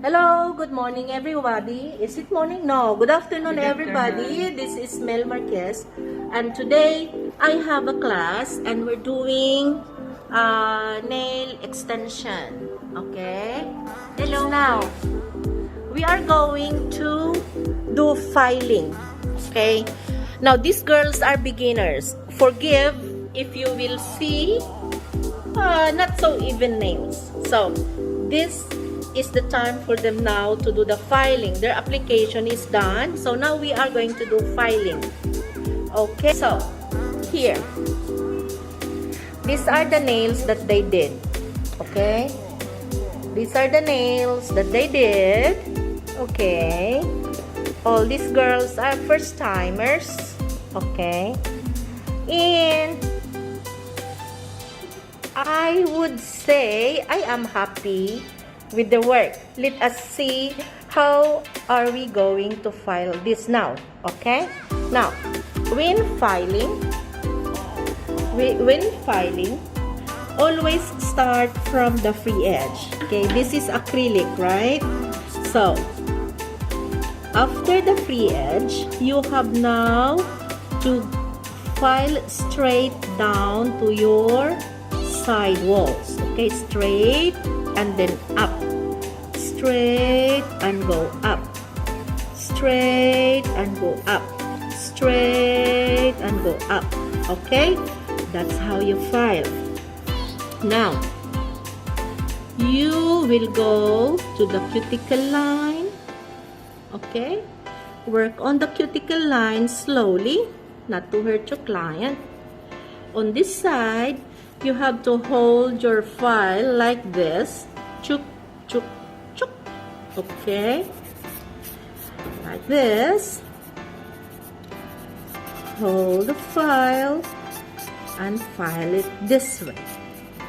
Hello, good morning everybody. Is it morning? No, good afternoon everybody. This is Mel Marquez and today I have a class and we're doing nail extension. Okay? Hello. Now, we are going to do filing. Okay? Now, these girls are beginners. Forgive if you will see not so even nails. So, this is the time for them now to do the filing. Their application is done. So now we are going to do filing. Okay, so here. These are the nails that they did. Okay. These are the nails that they did. Okay. All these girls are first timers. Okay. And I would say I am happy with the work. Let us see how are we going to file this now. Okay? Now, when filing, always start from the free edge. Okay? This is acrylic, right? So, after the free edge, you have now to file straight down to your side walls. Okay? Straight and then up, straight and go up, straight and go up, straight and go up. Okay, that's how you file. Now you will go to the cuticle line. Okay, work on the cuticle line slowly, not to hurt your client. On this side, you have to hold your file like this. Chuk, chuk, chuk. Okay. Like this. Hold the file and file it this way.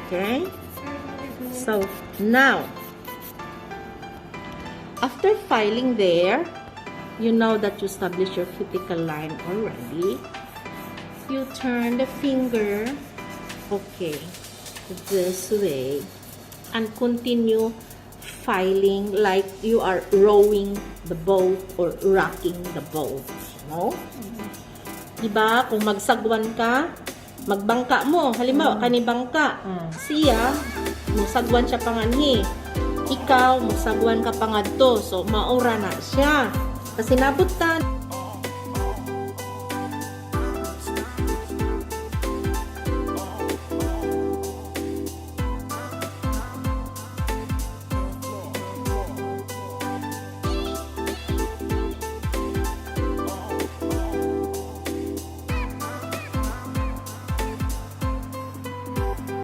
Okay. So, now, after filing there, you know that you established your cuticle line already. You turn the finger okay, this way, and continue filing like you are rowing the boat or rocking the boat. No? Diba? Kung magsagwan ka, magbangka mo. Halimbawa, kanibangka. Siya, musagwan siya panganhi. Ikaw, musagwan ka pangadto. So, maura na siya. Kasi nabutan.